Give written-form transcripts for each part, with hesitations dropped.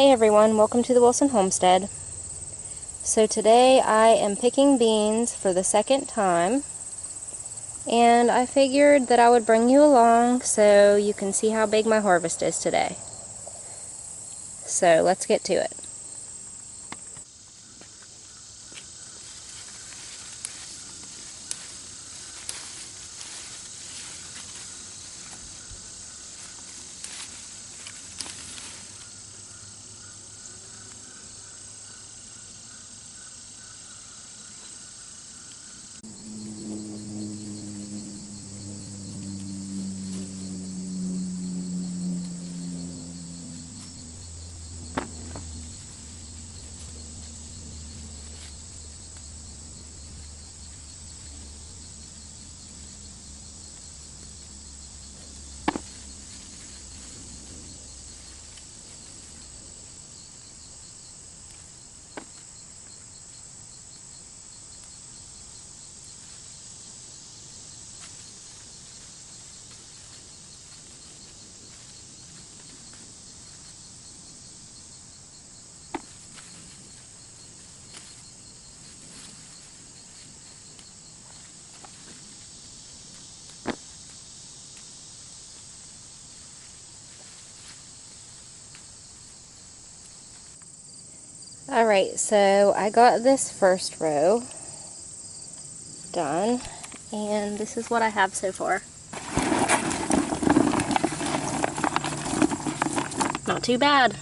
Hey everyone, welcome to the Wilson Homestead. So today I am picking beans for the second time, and I figured that I would bring you along so you can see how big my harvest is today. So let's get to it. Alright, so I got this first row done, and this is what I have so far. Not too bad.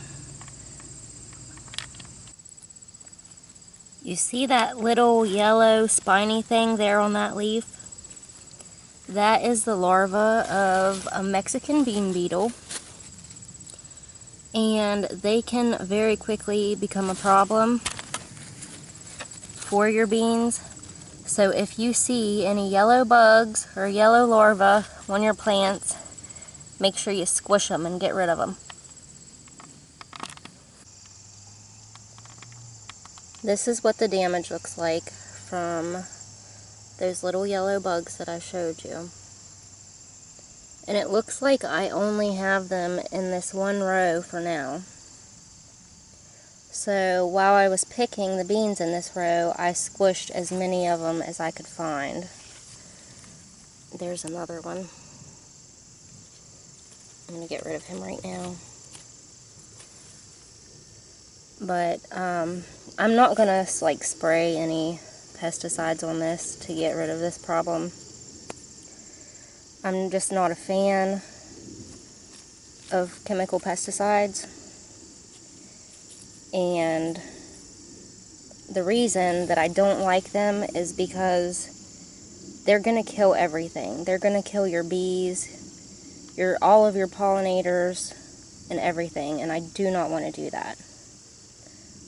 You see that little yellow spiny thing there on that leaf? That is the larva of a Mexican bean beetle, and they can very quickly become a problem for your beans. So if you see any yellow bugs or yellow larvae on your plants, make sure you squish them and get rid of them. This is what the damage looks like from those little yellow bugs that I showed you. And it looks like I only have them in this one row for now. So while I was picking the beans in this row, I squished as many of them as I could find. There's another one. I'm going to get rid of him right now. But I'm not going to like spray any pesticides on this to get rid of this problem. I'm just not a fan of chemical pesticides. And the reason that I don't like them is because they're going to kill everything. They're going to kill your bees, all of your pollinators, and everything, and I do not want to do that.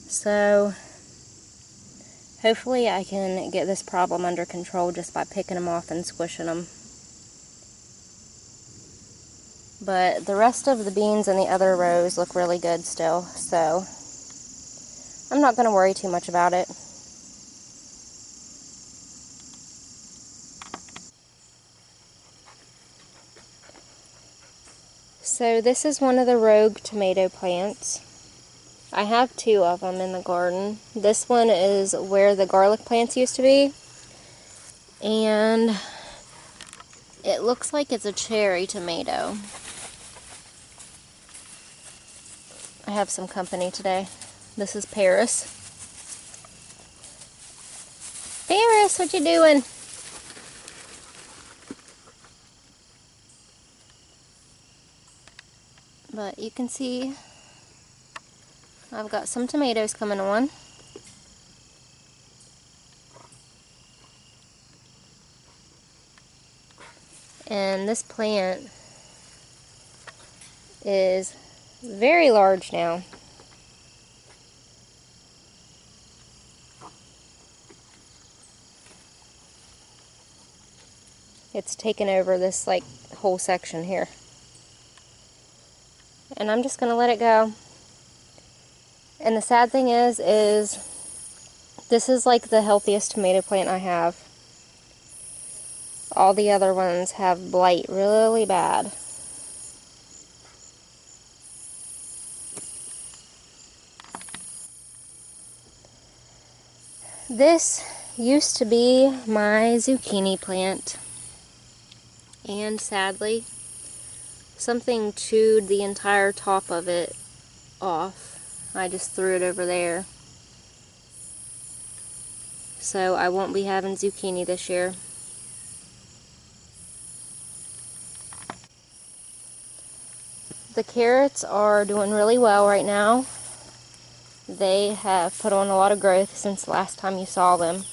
So hopefully I can get this problem under control just by picking them off and squishing them. But the rest of the beans in the other rows look really good still, so I'm not going to worry too much about it. So this is one of the rogue tomato plants. I have two of them in the garden. This one is where the garlic plants used to be. And it looks like it's a cherry tomato. I have some company today. This is Paris. Paris, what you doing? But you can see I've got some tomatoes coming on. And this plant is very large now. It's taken over this like whole section here. And I'm just gonna let it go. And the sad thing is this is like the healthiest tomato plant I have. All the other ones have blight really bad. This used to be my zucchini plant, and sadly, something chewed the entire top of it off. I just threw it over there. So I won't be having zucchini this year. The carrots are doing really well right now. They have put on a lot of growth since the last time you saw them.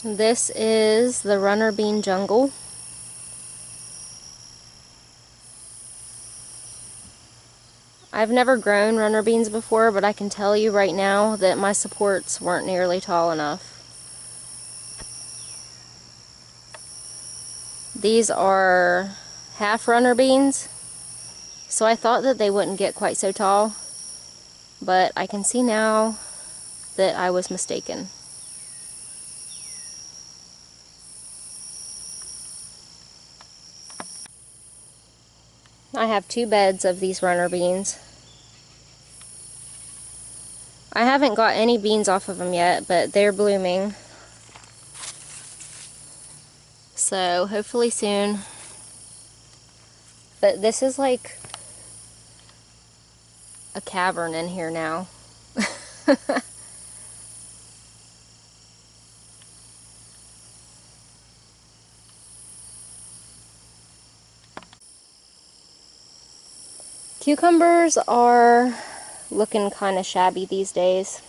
This is the runner bean jungle. I've never grown runner beans before, but I can tell you right now that my supports weren't nearly tall enough. These are half runner beans, so I thought that they wouldn't get quite so tall, but I can see now that I was mistaken. I have 2 beds of these runner beans. I haven't got any beans off of them yet, but they're blooming. So hopefully soon. But this is like a cavern in here now. Cucumbers are looking kind of shabby these days.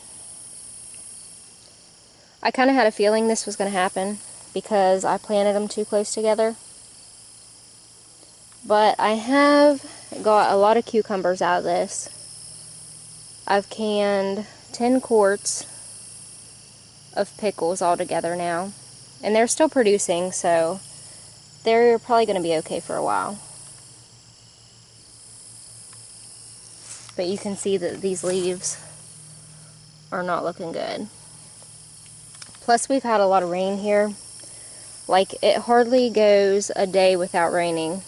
I kind of had a feeling this was going to happen because I planted them too close together. But I have got a lot of cucumbers out of this. I've canned 10 quarts of pickles altogether now. And they're still producing, so they're probably going to be okay for a while. But you can see that these leaves are not looking good. Plus we've had a lot of rain here. Like, it hardly goes a day without raining.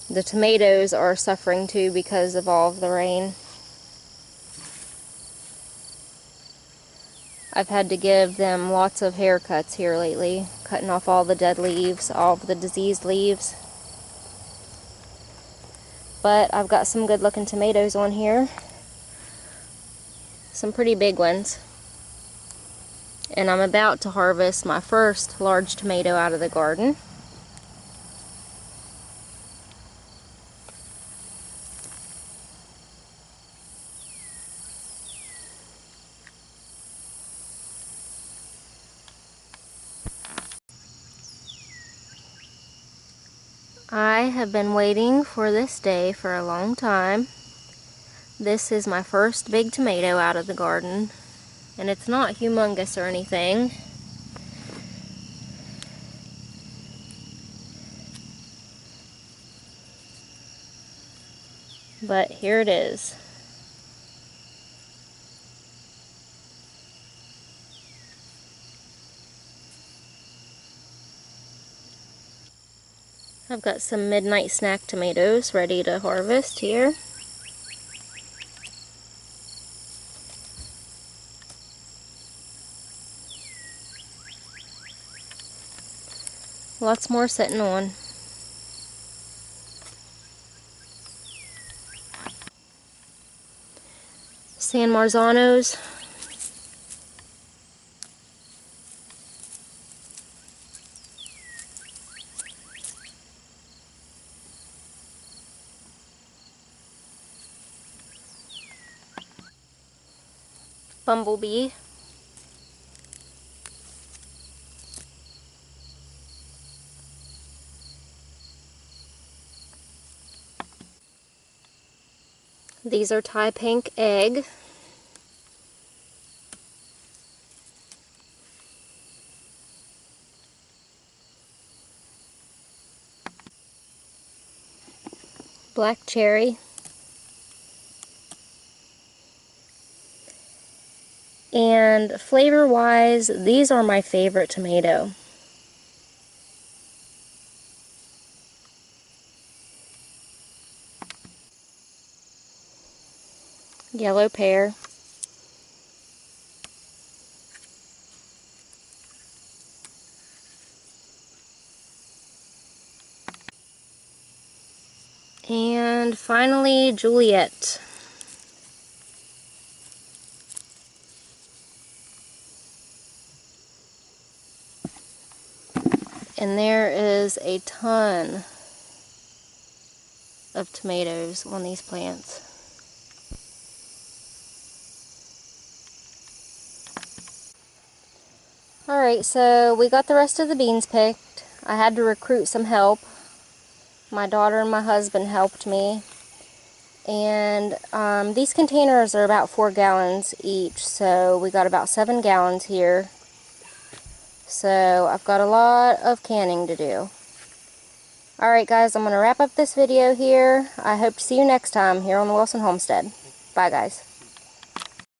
The tomatoes are suffering too because of all of the rain. I've had to give them lots of haircuts here lately, cutting off all the dead leaves, all of the diseased leaves. But I've got some good looking tomatoes on here. Some pretty big ones. And I'm about to harvest my first large tomato out of the garden. I have been waiting for this day for a long time. This is my first big tomato out of the garden, and it's not humongous or anything. But here it is. I've got some midnight snack tomatoes ready to harvest here. Lots more sitting on. San Marzanos. Bumblebee. These are Thai pink egg. Black cherry. And flavor-wise, these are my favorite tomato. Yellow pear. And finally, Juliet. And there is a ton of tomatoes on these plants. Alright, so we got the rest of the beans picked. I had to recruit some help. My daughter and my husband helped me. And these containers are about 4 gallons each, so we got about 7 gallons here. So I've got a lot of canning to do. Alright guys, I'm going to wrap up this video here. I hope to see you next time here on the Wilson Homestead. Bye guys.